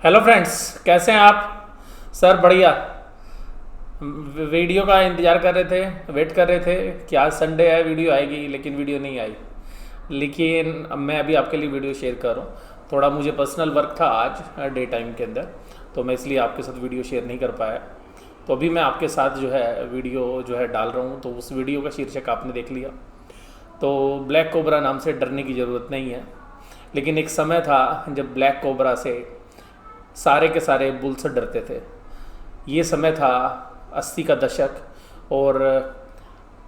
Hello friends, कैसे हैं आप? सर बढ़िया। वीडियो का इंतज़ार कर रहे थे, वेट कर रहे थे कि आज संडे है, वीडियो आएगी, लेकिन वीडियो नहीं आई। लेकिन अब मैं अभी आपके लिए वीडियो शेयर कर रहा हूँ। थोड़ा मुझे पर्सनल वर्क था आज डे टाइम के अंदर, तो मैं इसलिए आपके साथ वीडियो शेयर नहीं कर पाया। तो अभी मैं आपके साथ जो है वीडियो जो है डाल रहा हूँ। तो उस वीडियो का शीर्षक आपने देख लिया। तो ब्लैक कोबरा नाम से डरने की ज़रूरत नहीं है। लेकिन एक समय था जब ब्लैक कोबरा से सारे के सारे बुल्स डरते थे। ये समय था 80 का दशक और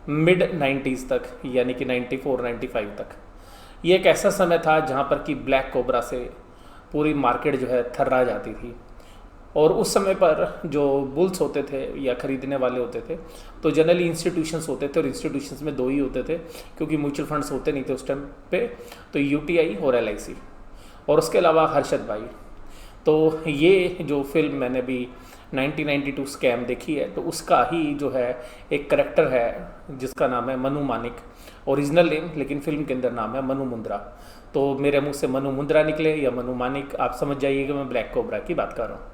मिड 90s तक, यानी कि 94 95 तक। ये एक ऐसा समय था जहाँ पर कि ब्लैक कोबरा से पूरी मार्केट जो है थर्रा जाती थी। और उस समय पर जो बुल्स होते थे या ख़रीदने वाले होते थे, तो जनरली इंस्टीट्यूशंस होते थे, और इंस्टीट्यूशंस में दो ही होते थे क्योंकि म्यूचुअल फंड्स होते नहीं थे उस टाइम पे। तो यूटीआई और एलआईसी, और उसके अलावा हर्षद भाई। तो ये जो फिल्म मैंने अभी 1992 स्कैम देखी है, तो उसका ही जो है एक करेक्टर है जिसका नाम है मनु मानिक, ओरिजिनल नेम, लेकिन फिल्म के अंदर नाम है मनु मुंद्रा। तो मेरे मुंह से मनु मुंद्रा निकले या मनु मानिक, आप समझ जाइए कि मैं ब्लैक कोबरा की बात कर रहा हूँ।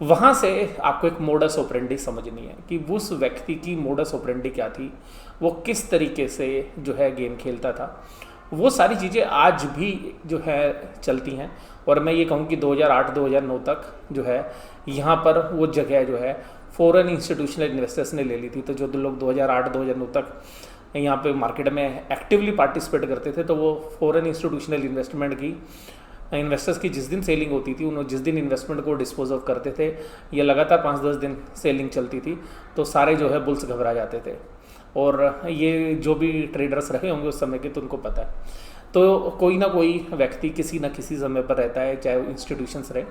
वहाँ से आपको एक मोडस ऑपरेंडी समझनी है कि उस व्यक्ति की मोडस ऑपरेंडी क्या थी, वो किस तरीके से जो है गेम खेलता था। वो सारी चीज़ें आज भी जो है चलती हैं। और मैं ये कहूँ कि 2008-2009 तक जो है यहाँ पर वो जगह जो है फॉरेन इंस्टीट्यूशनल इन्वेस्टर्स ने ले ली थी। तो जो लोग 2008-2009 तक यहाँ पे मार्केट में एक्टिवली पार्टिसिपेट करते थे, तो वो फॉरेन इंस्टीट्यूशनल इन्वेस्टर्स की जिस दिन सेलिंग होती थी, उन्होंने जिस दिन इन्वेस्टमेंट को डिस्पोज ऑफ करते थे, ये लगातार 5-10 दिन सेलिंग चलती थी, तो सारे जो है बुल्स घबरा जाते थे। और ये जो भी ट्रेडर्स रहे होंगे उस समय के, तो उनको पता है। तो कोई ना कोई व्यक्ति किसी न किसी समय पर रहता है, चाहे वो इंस्टीट्यूशंस रहे।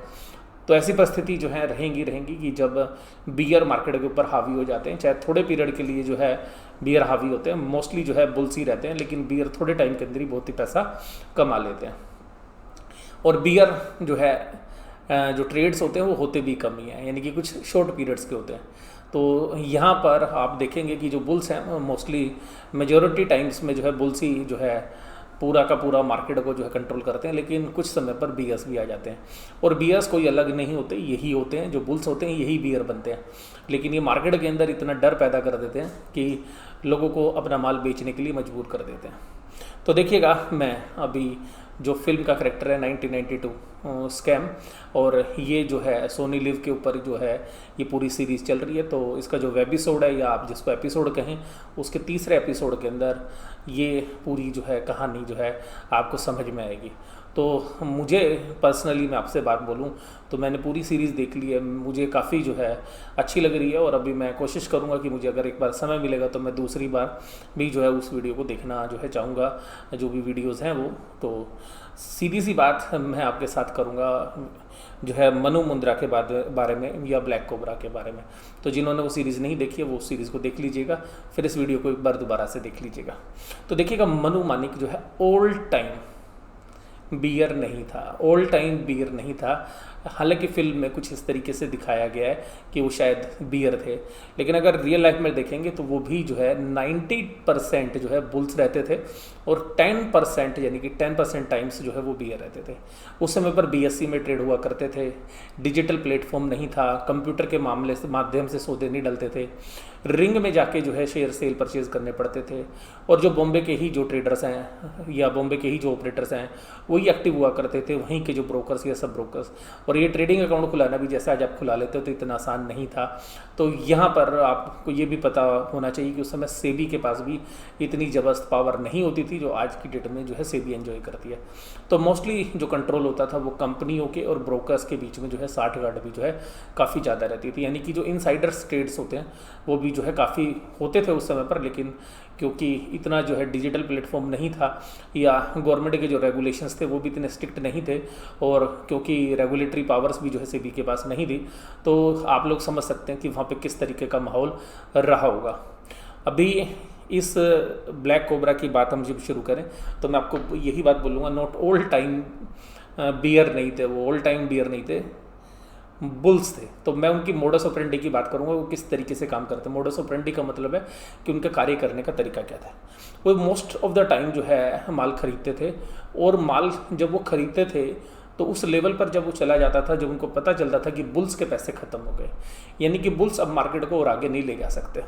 तो ऐसी परिस्थिति जो है रहेंगी कि जब बियर मार्केट के ऊपर हावी हो जाते हैं, चाहे थोड़े पीरियड के लिए जो है बियर हावी होते हैं। मोस्टली जो है बुल्स ही रहते हैं, लेकिन बियर थोड़े टाइम के अंदर ही बहुत ही पैसा कमा लेते हैं। और बियर जो है जो ट्रेड्स होते हैं वो होते भी कम ही हैं, यानी कि कुछ शॉर्ट पीरियड्स के होते हैं। तो यहाँ पर आप देखेंगे कि जो बुल्स हैं मोस्टली मेजॉरिटी टाइम्स में जो है बुल्स ही जो है पूरा का पूरा मार्केट को जो है कंट्रोल करते हैं। लेकिन कुछ समय पर बियर्स भी आ जाते हैं, और बियर्स कोई अलग नहीं होते, यही होते हैं जो बुल्स होते हैं, यही बियर बनते हैं। लेकिन ये मार्केट के अंदर इतना डर पैदा कर देते हैं कि लोगों को अपना माल बेचने के लिए मजबूर कर देते हैं। तो देखिएगा, मैं अभी जो फिल्म का करेक्टर है 1992 स्कैम, और ये जो है सोनी लिव के ऊपर जो है ये पूरी सीरीज़ चल रही है। तो इसका जो वेबिसोड है, या आप जिसको एपिसोड कहें, उसके तीसरे एपिसोड के अंदर ये पूरी जो है कहानी जो है आपको समझ में आएगी। तो मुझे पर्सनली मैं आपसे बात बोलूं तो मैंने पूरी सीरीज़ देख ली है, मुझे काफ़ी जो है अच्छी लग रही है। और अभी मैं कोशिश करूंगा कि मुझे अगर एक बार समय मिलेगा तो मैं दूसरी बार भी जो है उस वीडियो को देखना जो है चाहूँगा, जो भी वीडियोज़ हैं वो। तो सीधी सी बात मैं आपके साथ करूँगा जो है मनु मुंद्रा के बारे में, या ब्लैक कोबरा के बारे में। तो जिन्होंने वो सीरीज़ नहीं देखी है वो उस सीरीज़ को देख लीजिएगा, फिर इस वीडियो को एक बार दोबारा से देख लीजिएगा। तो देखिएगा, मनु मानिक जो है ओल्ड टाइम बियर नहीं था, ओल्ड टाइम बियर नहीं था। हालांकि फिल्म में कुछ इस तरीके से दिखाया गया है कि वो शायद बियर थे, लेकिन अगर रियल लाइफ में देखेंगे तो वो भी जो है 90% जो है बुल्स रहते थे, और 10% यानी कि 10% टाइम्स जो है वो बियर रहते थे। उस समय पर बीएससी में ट्रेड हुआ करते थे, डिजिटल प्लेटफॉर्म नहीं था, कंप्यूटर के माध्यम से सौदे नहीं डलते थे, रिंग में जाके जो है शेयर सेल परचेज करने पड़ते थे। और जो बॉम्बे के ही जो ट्रेडर्स हैं या बॉम्बे के ही जो ऑपरेटर्स हैं वही एक्टिव हुआ करते थे, वहीं के जो ब्रोकर्स या सब ब्रोकर्स। और ये ट्रेडिंग अकाउंट खुलाना भी जैसे आज आप खुला लेते हो तो इतना आसान नहीं था। तो यहाँ पर आपको ये भी पता होना चाहिए कि उस समय सेबी के पास भी इतनी ज़बरदस्त पावर नहीं होती थी जो आज की डेट में जो है सेबी एंजॉय करती है। तो मोस्टली जो कंट्रोल होता था वो कंपनियों के और ब्रोकर्स के बीच में जो है 60 गार्ड भी जो है काफ़ी ज़्यादा रहती थी, यानी कि जो इनसाइडर्स ट्रेड्स होते हैं वो भी जो है काफ़ी होते थे उस समय पर। लेकिन क्योंकि इतना जो है डिजिटल प्लेटफॉर्म नहीं था, या गवर्नमेंट के जो रेगुलेशंस थे वो भी इतने स्ट्रिक्ट नहीं थे, और क्योंकि रेगुलेटरी पावर्स भी जो है सेबी के पास नहीं थी, तो आप लोग समझ सकते हैं कि वहाँ पे किस तरीके का माहौल रहा होगा। अभी इस ब्लैक कोबरा की बात हम जब शुरू करें तो मैं आपको यही बात बोलूँगा, नॉट ओल्ड टाइम बियर नहीं थे, वो ओल्ड टाइम बियर नहीं थे, बुल्स थे। तो मैं उनकी मोडस ऑपरेंडी की बात करूंगा, वो किस तरीके से काम करते हैं। मोडस ऑपरेंडी का मतलब है कि उनका कार्य करने का तरीका क्या था। वो मोस्ट ऑफ द टाइम जो है माल खरीदते थे, और माल जब वो खरीदते थे तो उस लेवल पर जब वो चला जाता था, जब उनको पता चलता था कि बुल्स के पैसे खत्म हो गए, यानी कि बुल्स अब मार्केट को और आगे नहीं ले जा सकते,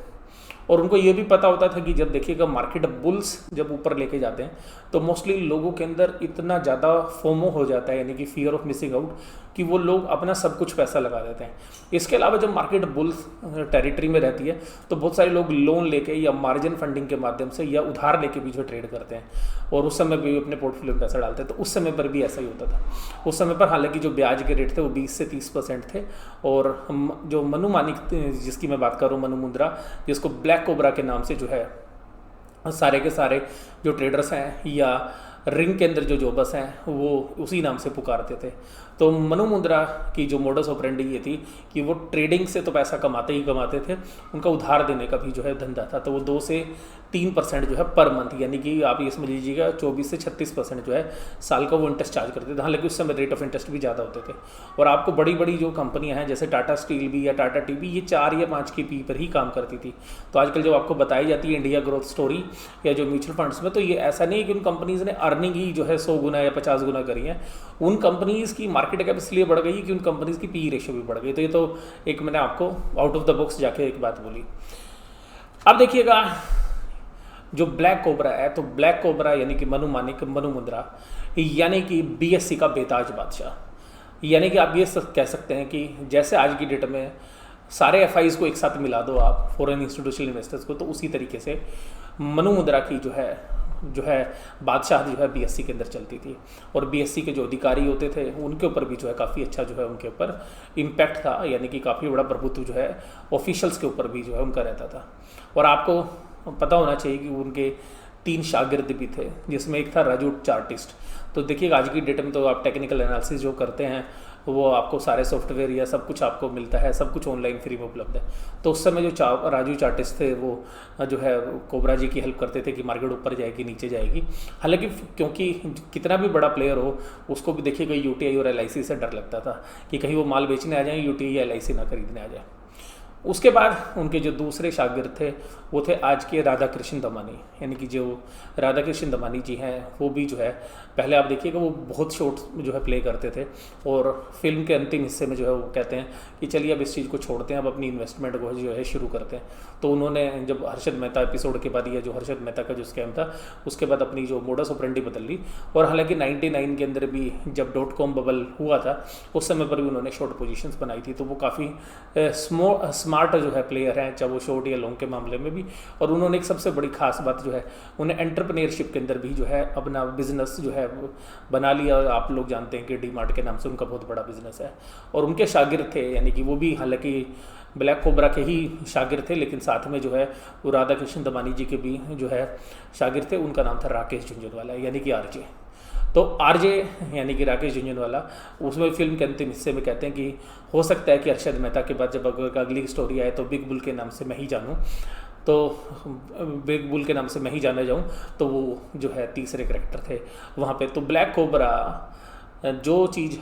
और उनको ये भी पता होता था कि जब देखिएगा मार्केट बुल्स जब ऊपर लेके जाते हैं तो मोस्टली लोगों के अंदर इतना ज़्यादा फोमो हो जाता है, यानी कि फियर ऑफ मिसिंग आउट, कि वो लोग अपना सब कुछ पैसा लगा देते हैं। इसके अलावा जब मार्केट बुल्स टेरिटरी में रहती है तो बहुत सारे लोग लोन लेके या मार्जिन फंडिंग के माध्यम से या उधार लेके भी जो ट्रेड करते हैं, और उस समय भी अपने पोर्टफोलियो में पैसा डालते हैं। तो उस समय पर भी ऐसा ही होता था। उस समय पर हालांकि जो ब्याज के रेट थे वो 20 से 30% थे, और जो मनु मानिक जिसकी मैं बात कर रहा हूँ, मनु मुंद्रा, जिसको ब्लैक कोबरा के नाम से जो है सारे के सारे जो ट्रेडर्स हैं या रिंग के अंदर जो जॉबर्स हैं वो उसी नाम से पुकारते थे। तो मनु मुंद्रा की जो मोडस ऑपरेंडी ये थी कि वो ट्रेडिंग से तो पैसा कमाते ही कमाते थे, उनका उधार देने का भी जो है धंधा था। तो वो 2 से 3% जो है पर मंथ, यानी कि आप ये समझ लीजिएगा 24 से 36% जो है साल का वो इंटरेस्ट चार्ज करते थे। हालांकि उस समय रेट ऑफ इंटरेस्ट भी ज़्यादा होते थे। और आपको बड़ी बड़ी जो कंपनियां हैं जैसे टाटा स्टील भी या टाटा टी ये 4 या 5 की पी पर ही काम करती थी। तो आजकल जब आपको बताई जाती है इंडिया ग्रोथ स्टोरी या जो म्यूचुअल फंड्स में, तो ये ऐसा नहीं है कि उन कंपनीज़ ने अर्निंग ही जो है 100 गुना या 50 गुना करी है। उन कंपनीज़ की मार्केट कैप इसलिए बढ़ गई कि उन कंपनीज़ की पी रेशियो भी बढ़ गई। तो ये तो एक मैंने आपको आउट ऑफ द बॉक्स जाके एक बात बोली। अब देखिएगा जो ब्लैक कोबरा है, तो ब्लैक कोबरा यानी कि मनु मानिक, मनु मुंद्रा, यानी कि बीएससी का बेताज बादशाह, यानी कि आप ये कह सकते हैं कि जैसे आज की डेट में सारे एफआईज को एक साथ मिला दो आप, फॉरेन इंस्टीट्यूशनल इन्वेस्टर्स को, तो उसी तरीके से मनु मुंद्रा की जो है बादशाह जो है बीएससी के अंदर चलती थी। और बीएससी के जो अधिकारी होते थे उनके ऊपर भी जो है काफ़ी अच्छा जो है उनके ऊपर इम्पैक्ट था, यानी कि काफ़ी बड़ा प्रभुत्व जो है ऑफिशियल्स के ऊपर भी जो है उनका रहता था। और आपको पता होना चाहिए कि उनके 3 शागिर्द भी थे, जिसमें एक था राजू चार्टिस्ट। तो देखिए आज की डेट में तो आप टेक्निकल एनालिसिस जो करते हैं वो आपको सारे सॉफ्टवेयर या सब कुछ आपको मिलता है, सब कुछ ऑनलाइन फ्री में उपलब्ध है। तो उस समय जो राजू चार्टिस्ट थे वो जो है कोबरा जी की हेल्प करते थे कि मार्केट ऊपर जाएगी नीचे जाएगी। हालांकि क्योंकि कितना भी बड़ा प्लेयर हो उसको भी देखिएगा यूटीआई और एलआईसी से डर लगता था कि कहीं वो माल बेचने आ जाए, यूटीआई या एलआईसी ना खरीदने आ जाए। उसके बाद उनके जो दूसरे शागिर्द थे वो थे आज के राधा कृष्ण दमानी, यानी कि जो राधा कृष्ण दमानी जी हैं वो भी जो है पहले आप देखिएगा वो बहुत शॉर्ट जो है प्ले करते थे, और फिल्म के अंतिम हिस्से में जो है वो कहते हैं कि चलिए अब इस चीज़ को छोड़ते हैं, अब अपनी इन्वेस्टमेंट को जो है शुरू करते हैं। तो उन्होंने जब हर्षद मेहता एपिसोड के बाद, या जो हर्षद मेहता का जो स्कैम था उसके बाद अपनी जो मोडस ऑपरेंडी बदल ली। और हालांकि 99 के अंदर भी जब .com बबल हुआ था उस समय पर भी उन्होंने शॉर्ट पोजीशंस बनाई थी। तो वो काफ़ी स्मार्ट जो है प्लेयर हैं, चाहे वो शॉर्ट या लॉन्ग के मामले में भी। और उन्होंने एक सबसे बड़ी खास बात जो है उन्हें एंटरप्रेन्योरशिप के अंदर भी जो है अपना बिजनेस जो है बना लिया। आप लोग जानते हैं कि डी मार्ट के नाम से उनका बहुत बड़ा बिजनेस है। और उनके शागिर्द थे, यानी कि वो भी हालांकि ब्लैक कोबरा के ही शागिर्द थे, लेकिन साथ में जो है वो राधा कृष्ण दमानी जी के भी जो है शागिर्द थे। उनका नाम था राकेश झुंझुनवाला, यानी कि आरजे। तो आरजे यानी कि राकेश झुंझुनवाला, उसमें फिल्म के अंतिम हिस्से में कहते हैं कि हो सकता है कि हर्षद मेहता के बाद जब अगली स्टोरी आए तो बिग बुल के नाम से मैं ही जानूँ, तो बिग बुल के नाम से मैं ही जाना जाऊँ, तो वो जो है तीसरे कैरेक्टर थे वहाँ पे। तो ब्लैक कोबरा जो चीज़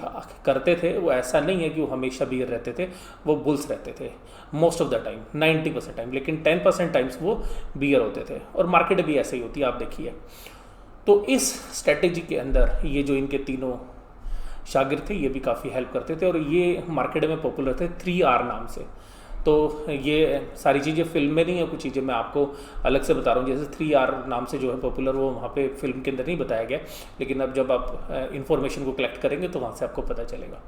करते थे वो ऐसा नहीं है कि वो हमेशा बियर रहते थे, वो बुल्स रहते थे most of the time, 90% time, लेकिन 10% टाइम्स वो बियर होते थे। और मार्केट भी ऐसे ही होती है, आप देखिए। तो इस स्ट्रेटेजी के अंदर ये जो इनके तीनों शागिर्द थे ये भी काफ़ी हेल्प करते थे, और ये मार्केट में पॉपुलर थे 3R नाम से। तो ये सारी चीज़ें फिल्म में नहीं है, कुछ चीज़ें मैं आपको अलग से बता रहा हूँ। जैसे 3R नाम से जो है पॉपुलर, वो वहाँ पे फिल्म के अंदर नहीं बताया गया, लेकिन अब जब आप इन्फॉर्मेशन को कलेक्ट करेंगे तो वहाँ से आपको पता चलेगा।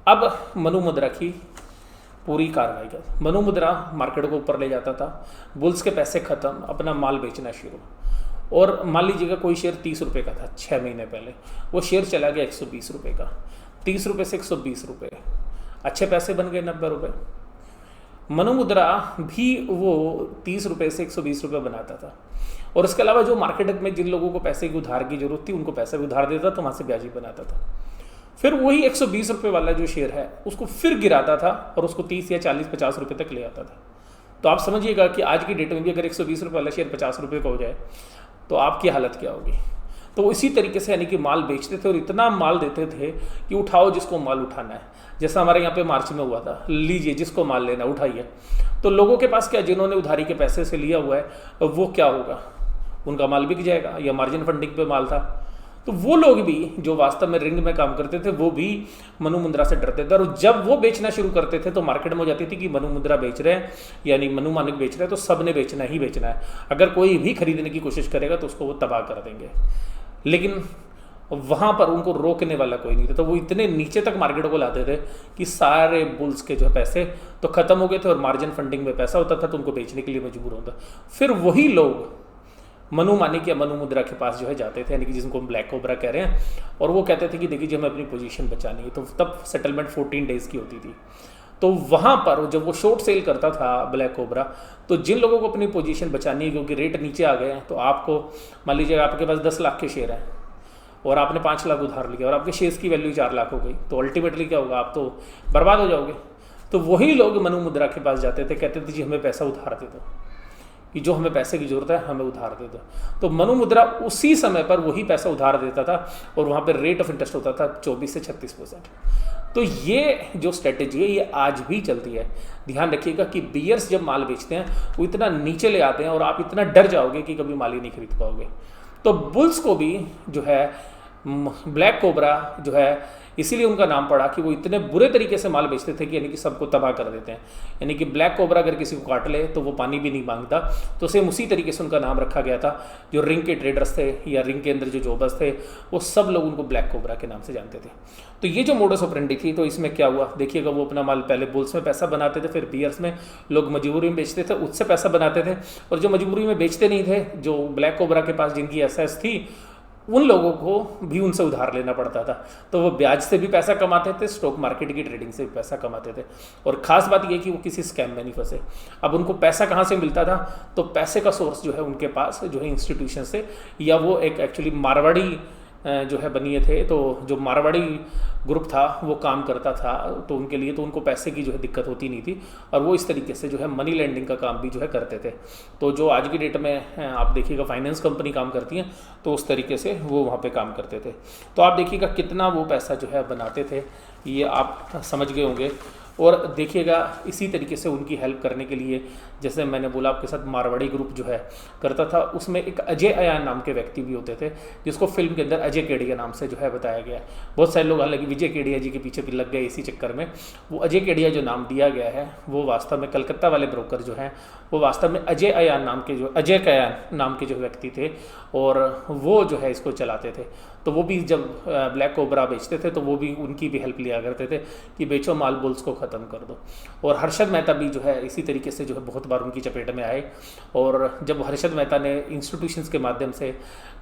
अब मनु मुंद्रा की पूरी कार्रवाई का, मनु मुंद्रा मार्केट को ऊपर ले जाता था, बुल्स के पैसे ख़त्म, अपना माल बेचना शुरू। और मान लीजिएगा कोई शेयर 30 रुपये का था 6 महीने पहले, वो शेयर चला गया 120 रुपये का, 30 रुपये से 120 रुपये, अच्छे पैसे बन गए 90 रुपये। मनु मुंद्रा भी वो 30 रुपये से 120 रुपये बनाता था। और इसके अलावा जो मार्केट में जिन लोगों को पैसे की उधार की जरूरत थी उनको पैसे भी उधार देता था, वहाँ से ब्याज बनाता था। फिर वही 120 रुपये वाला जो शेयर है उसको फिर गिराता था और उसको 30 या 40-50 रुपये तक ले आता था। तो आप समझिएगा कि आज की डेट में भी अगर 120 रुपये वाला शेयर 50 रुपये का हो जाए तो आपकी हालत क्या होगी। तो इसी तरीके से यानी कि माल बेचते थे और इतना माल देते थे कि उठाओ जिसको माल उठाना है। जैसा हमारे यहाँ पे मार्च में हुआ था, लीजिए जिसको माल लेना उठाइए। तो लोगों के पास क्या, जिन्होंने उधारी के पैसे से लिया हुआ है वो क्या होगा, उनका माल बिक जाएगा, या मार्जिन फंडिंग पे माल था तो वो लोग भी जो वास्तव में रिंग में काम करते थे वो भी मनु मुंद्रा से डरते थे, और जब वो बेचना शुरू करते थे तो मार्केट में हो जाती थी कि मनु मुंद्रा बेच रहे हैं, यानी मनु मानिक बेच रहे हैं, तो सब ने बेचना ही बेचना है, अगर कोई भी खरीदने की कोशिश करेगा तो उसको वो तबाह कर देंगे। लेकिन वहाँ पर उनको रोकने वाला कोई नहीं था, तो वो इतने नीचे तक मार्केट को लाते थे कि सारे बुल्स के जो पैसे तो ख़त्म हो गए थे और मार्जिन फंडिंग में पैसा होता था तो उनको बेचने के लिए मजबूर होता। फिर वही लोग मनु मानिक या मनु मुंद्रा के पास जो है जाते थे, यानी कि जिनको हम ब्लैक कोबरा कह रहे हैं, और वो कहते थे कि देखिए जी हमें अपनी पोजीशन बचानी है। तो तब सेटलमेंट 14 डेज़ की होती थी। तो वहाँ पर जब वो शॉर्ट सेल करता था ब्लैक कोबरा, तो जिन लोगों को अपनी पोजीशन बचानी है क्योंकि रेट नीचे आ गए हैं, तो आपको मान लीजिए आपके पास 10 लाख के शेयर हैं और आपने 5 लाख उधार लिया और आपके शेयर्स की वैल्यू 4 लाख हो गई, तो अल्टीमेटली क्या होगा, आप तो बर्बाद हो जाओगे। तो वही लोग मनु मुंद्रा के पास जाते थे, कहते थे जी हमें पैसा उधार दे दो, कि जो हमें पैसे की जरूरत है हमें उधार दे दो। तो मनु मुंद्रा उसी समय पर वही पैसा उधार देता था और वहाँ पर रेट ऑफ इंटरेस्ट होता था 24 से 36%। तो ये जो स्ट्रेटेजी है ये आज भी चलती है। ध्यान रखिएगा कि बीयर्स जब माल बेचते हैं वो इतना नीचे ले आते हैं और आप इतना डर जाओगे कि कभी माल ही नहीं खरीद पाओगे। तो बुल्स को भी जो है ब्लैक कोबरा जो है इसीलिए उनका नाम पड़ा कि वो इतने बुरे तरीके से माल बेचते थे कि यानी कि सबको तबाह कर देते हैं। यानी कि ब्लैक कोबरा अगर किसी को काट ले तो वो पानी भी नहीं मांगता, तो सेम उसी तरीके से उनका नाम रखा गया था। जो रिंग के ट्रेडर्स थे या रिंग के अंदर जो जॉबर्स थे वो सब लोग उनको ब्लैक कोबरा के नाम से जानते थे। तो ये जो मोडस ऑपरेंडी थी, तो इसमें क्या हुआ देखिएगा, वो अपना माल पहले बुल्स में पैसा बनाते थे, फिर बियर्स में लोग मजबूरी में बेचते थे, उससे पैसा बनाते थे, और जो मजबूरी में बेचते नहीं थे, जो ब्लैक कोबरा के पास जिनकी एसेट्स थी, उन लोगों को भी उनसे उधार लेना पड़ता था। तो वो ब्याज से भी पैसा कमाते थे, स्टॉक मार्केट की ट्रेडिंग से भी पैसा कमाते थे। और ख़ास बात यह कि वो किसी स्कैम में नहीं फंसे। अब उनको पैसा कहाँ से मिलता था, तो पैसे का सोर्स जो है उनके पास जो है इंस्टीट्यूशन से, या वो एक एक्चुअली मारवाड़ी जो है बनिए थे, तो जो मारवाड़ी ग्रुप था वो काम करता था, तो उनके लिए तो उनको पैसे की जो है दिक्कत होती नहीं थी, और वो इस तरीके से जो है मनी लैंडिंग का काम भी जो है करते थे। तो जो आज की डेट में आप देखिएगा फाइनेंस कंपनी काम करती हैं, तो उस तरीके से वो वहाँ पे काम करते थे। तो आप देखिएगा कितना वो पैसा जो है बनाते थे, ये आप समझ गए होंगे। और देखिएगा इसी तरीके से उनकी हेल्प करने के लिए, जैसे मैंने बोला आपके साथ मारवाड़ी ग्रुप जो है करता था, उसमें एक अजय अयान नाम के व्यक्ति भी होते थे, जिसको फिल्म के अंदर अजय केडिया नाम से जो है बताया गया है। बहुत सारे लोग हालांकि विजय केडिया जी के पीछे भी लग गए इसी चक्कर में। वो अजय केडिया जो नाम दिया गया है वो वास्तव में कलकत्ता वाले ब्रोकर जो हैं वो वास्तव में अजय कयान नाम के जो व्यक्ति थे, और वो जो है इसको चलाते थे। तो वो भी जब ब्लैक कोबरा बेचते थे तो वो भी उनकी भी हेल्प लिया करते थे कि बेचो माल, बुल्स को ख़त्म कर दो। और हर्षद मेहता भी जो है इसी तरीके से जो है बहुत बार उनकी चपेट में आए, और जब हर्षद मेहता ने इंस्टीट्यूशंस के माध्यम से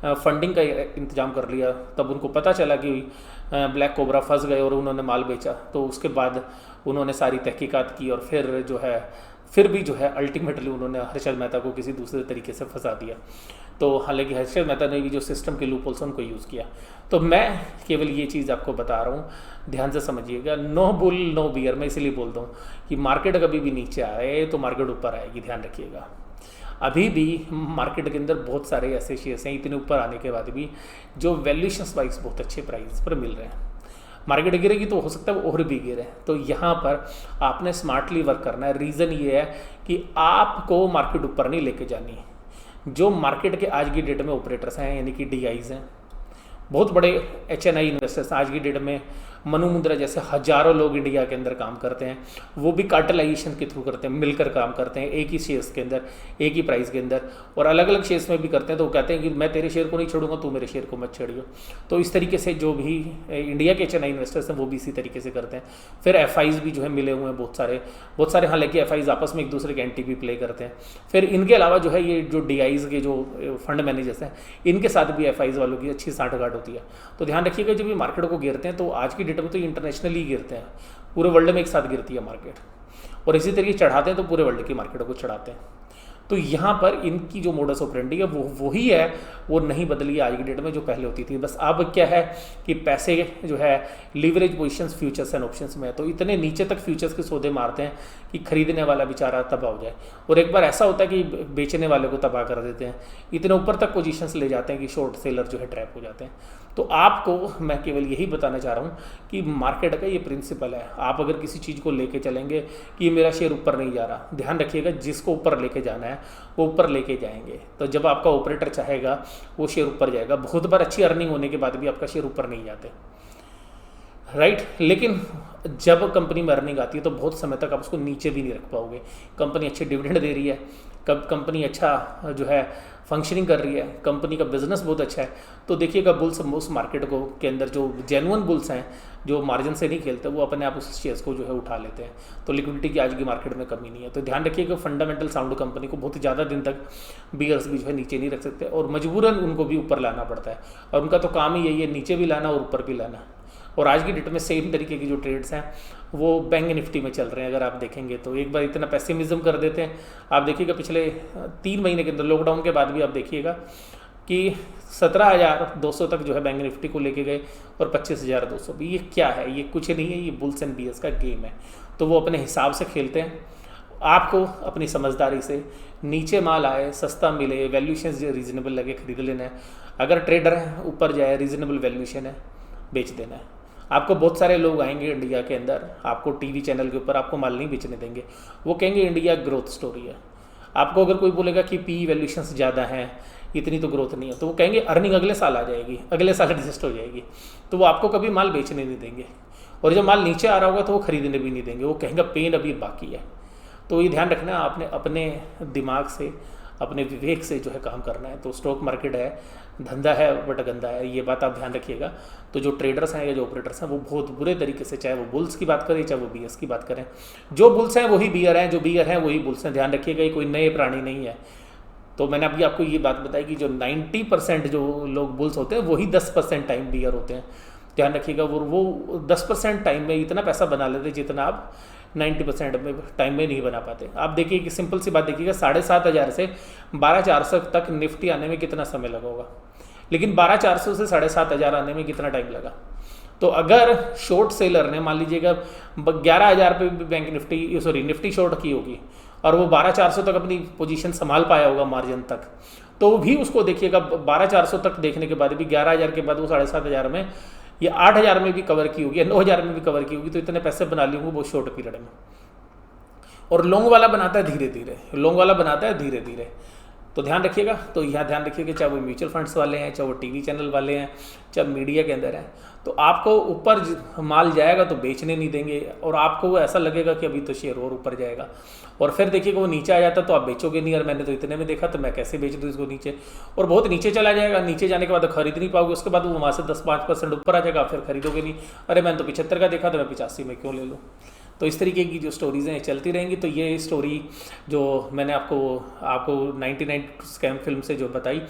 फंडिंग का इंतजाम कर लिया, तब उनको पता चला कि ब्लैक कोबरा फंस गए और उन्होंने माल बेचा। तो उसके बाद उन्होंने सारी तहकीकात की और फिर भी जो है अल्टीमेटली उन्होंने हर्षद मेहता को किसी दूसरे तरीके से फंसा दिया। तो हालांकि हर्षद मेहता ने भी जो सिस्टम के लूप होल्स उनको यूज़ किया। तो मैं केवल ये चीज़ आपको बता रहा हूँ, ध्यान से समझिएगा। नो बुल नो बियर, मैं इसलिए बोलता हूँ कि मार्केट कभी भी नीचे आए तो मार्केट ऊपर आएगी, ध्यान रखिएगा। अभी भी मार्केट के अंदर बहुत सारे ऐसे शेयर्स हैं इतने ऊपर आने के बाद भी जो वैल्यूएशंस वाइज बहुत अच्छे प्राइस पर मिल रहे हैं। मार्केट गिरेगी तो हो सकता है वो और भी गिरे। तो यहाँ पर आपने स्मार्टली वर्क करना है। रीज़न ये है कि आपको मार्केट ऊपर नहीं लेके जानी है। जो मार्केट के आज की डेट में ऑपरेटर्स हैं, यानी कि DIs हैं, बहुत बड़े HNI इन्वेस्टर्स आज की डेट में, मनु मुंद्रा जैसे हजारों लोग इंडिया के अंदर काम करते हैं, वो भी कार्टेलाइजेशन के थ्रू करते हैं, मिलकर काम करते हैं एक ही शेयर्स के अंदर, एक ही प्राइस के अंदर, और अलग अलग शेयर्स में भी करते हैं। तो वो कहते हैं कि मैं तेरे शेयर को नहीं छोड़ूंगा, तू मेरे शेयर को मत छेड़ियो। तो इस तरीके से जो भी इंडिया के HNI इन्वेस्टर्स हैं वो भी इसी तरीके से करते हैं। फिर FIs भी जो है मिले हुए हैं बहुत सारे, हालांकि FIs आपस में एक दूसरे के एंटी भी प्ले करते हैं। फिर इनके अलावा जो है ये जो DIs के जो फंड मैनेजर्स हैं, इनके साथ भी FIs वालों की अच्छी सांठगांठ होती है। तो ध्यान रखिएगा जब ये मार्केट को गिरते हैं तो आज की डेट में तो इंटरनेशनली गिरते हैं, पूरे वर्ल्ड में एक साथ गिरती है मार्केट, और इसी तरीके चढ़ाते हैं तो पूरे वर्ल्ड की मार्केट को चढ़ाते हैं। तो यहाँ पर इनकी जो मोडस ऑपरेंडी है वो ही है, वो नहीं बदली है आज की डेट में जो पहले होती थी। बस अब क्या है कि पैसे जो है leverage positions futures and options में है, तो इतने नीचे तक फ्यूचर्स के सौदे मारते हैं कि खरीदने वाला बेचारा तबाह हो जाए, और एक बार ऐसा होता है कि बेचने वाले को तबाह कर देते हैं। इतने ऊपर तक पोजीशंस ले जाते हैं कि शॉर्ट सेलर जो है ट्रैप हो जाते हैं। तो आपको मैं केवल यही बताना चाह रहा हूँ कि मार्केट का ये प्रिंसिपल है। आप अगर किसी चीज़ को लेके चलेंगे कि ये मेरा शेयर ऊपर नहीं जा रहा, ध्यान रखिएगा जिसको ऊपर लेके जाना है वो ऊपर लेके जाएंगे। तो जब आपका ऑपरेटर चाहेगा वो शेयर ऊपर जाएगा। बहुत बार अच्छी अर्निंग होने के बाद भी आपका शेयर ऊपर नहीं जाते, राइट। लेकिन जब कंपनी में अर्निंग आती है तो बहुत समय तक आप उसको नीचे भी नहीं रख पाओगे। कंपनी अच्छे डिविडेंड दे रही है, कब कंपनी अच्छा जो है फंक्शनिंग कर रही है, कंपनी का बिजनेस बहुत अच्छा है, तो देखिएगा बुल्स उस मार्केट को के अंदर जो जेन्युइन बुल्स हैं, जो मार्जिन से नहीं खेलते, वो अपने आप उस शेयर्स को जो है उठा लेते हैं। तो लिक्विडिटी की आज की मार्केट में कमी नहीं है। तो ध्यान रखिएगा फंडामेंटल साउंड कंपनी को बहुत ज़्यादा दिन तक बियर्स भी जो है नीचे नहीं रख सकते और मजबूरन उनको भी ऊपर लाना पड़ता है। और उनका तो काम ही यही है, नीचे भी लाना और ऊपर भी लाना। और आज की डेट में सेम तरीके की जो ट्रेड्स हैं वो बैंक निफ्टी में चल रहे हैं। अगर आप देखेंगे तो एक बार इतना पेसिमिज्म कर देते हैं, आप देखिएगा पिछले 3 महीने के अंदर लॉकडाउन के बाद भी आप देखिएगा कि 17,200 तक जो है बैंक निफ्टी को लेके गए और 25,200 भी। ये क्या है? ये कुछ नहीं है, ये बुल्स एंड बियर्स का गेम है। तो वो अपने हिसाब से खेलते हैं। आपको अपनी समझदारी से नीचे माल आए, सस्ता मिले, वैल्यूशन रीजनेबल लगे, खरीद लेना है। अगर ट्रेडर है ऊपर जाए, रीजनेबल वैल्यूशन है, बेच देना है। आपको बहुत सारे लोग आएंगे इंडिया के अंदर, आपको टीवी चैनल के ऊपर आपको माल नहीं बेचने देंगे। वो कहेंगे इंडिया ग्रोथ स्टोरी है। आपको अगर कोई बोलेगा कि पी वैल्यूशंस ज़्यादा हैं, इतनी तो ग्रोथ नहीं है, तो वो कहेंगे अर्निंग अगले साल आ जाएगी, अगले साल एडजस्ट हो जाएगी। तो वो आपको कभी माल बेचने नहीं देंगे। और जब माल नीचे आ रहा होगा तो वो खरीदने भी नहीं देंगे। वो कहेंगे पेन अभी बाकी है। तो ये ध्यान रखना, आपने अपने दिमाग से, अपने विवेक से जो है काम करना है। तो स्टॉक मार्केट है, धंधा है बट गंदा है, ये बात आप ध्यान रखिएगा। तो जो ट्रेडर्स हैं या जो ऑपरेटर्स हैं वो बहुत बुरे तरीके से, चाहे वो बुल्स की बात करें चाहे वो बियर्स की बात करें, जो बुल्स हैं वही बियर हैं, जो बियर हैं वही बुल्स हैं। ध्यान रखिएगा, ये कोई नए प्राणी नहीं है। तो मैंने अभी आपको ये बात बताई कि जो 90% जो लोग बुल्स होते हैं वही 10% टाइम बियर होते हैं। ध्यान रखिएगा, वो 10% टाइम में इतना पैसा बना लेते हैं जितना आप 90% में टाइम में नहीं बना पाते। आप देखिए कि सिंपल सी बात देखिएगा, 7,500 से 12,400 तक निफ्टी आने में कितना समय लगा होगा, लेकिन 12,400 से 7,500 आने में कितना टाइम लगा। तो अगर शॉर्ट सेलर ने मान लीजिएगा 11,000 पे भी बैंक निफ्टी शॉर्ट की होगी और वो 12,400 तक अपनी पोजीशन संभाल पाया होगा मार्जिन तक, तो भी उसको देखिएगा 12,400 तक देखने के बाद भी 11,000 के बाद वो 7,500 में या 8,000 में भी कवर की होगी या 9,000 में भी कवर की होगी। तो इतने पैसे बना लिए होंगे वो शॉर्ट पीरियड में। और लॉन्ग वाला बनाता है धीरे धीरे, लॉन्ग वाला बनाता है धीरे धीरे। तो ध्यान रखिएगा। तो यहाँ ध्यान रखिएगा, चाहे वो म्यूचुअल फंड्स वाले हैं, चाहे वो टीवी चैनल वाले हैं, चाहे मीडिया के अंदर हैं, तो आपको ऊपर माल जाएगा तो बेचने नहीं देंगे और आपको ऐसा लगेगा कि अभी तो शेयर और ऊपर जाएगा। और फिर देखिएगा वो नीचे आ जाता तो आप बेचोगे नहीं, और मैंने तो इतने में देखा तो मैं कैसे बेच दूँ इसको नीचे। और बहुत नीचे चला जाएगा, नीचे जाने के बाद खरीद नहीं पाओगे, उसके बाद वो वहाँ से 10-5% ऊपर आ जाएगा, फिर खरीदोगे नहीं। अरे मैंने तो 75 का देखा तो मैं 85 में क्यों ले लूँ। तो इस तरीके की जो स्टोरीज़ हैं चलती रहेंगी। तो ये स्टोरी जो मैंने आपको 99 स्कैम फिल्म से जो बताई,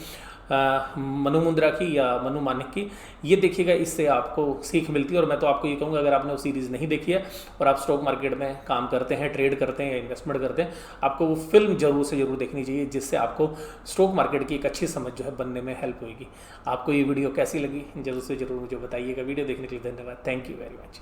मनु मुंद्रा की या मनु मानिक की, ये देखिएगा, इससे आपको सीख मिलती है। और मैं तो आपको ये कहूँगा, अगर आपने वो सीरीज़ नहीं देखी है और आप स्टॉक मार्केट में काम करते हैं, ट्रेड करते हैं या इन्वेस्टमेंट करते हैं, आपको वो फिल्म जरूर से ज़रूर देखनी चाहिए, जिससे आपको स्टॉक मार्केट की एक अच्छी समझ जो है बनने में हेल्प होगी। आपको ये वीडियो कैसी लगी जरूर से ज़रूर मुझे बताइएगा। वीडियो देखने के लिए धन्यवाद। Thank you very much.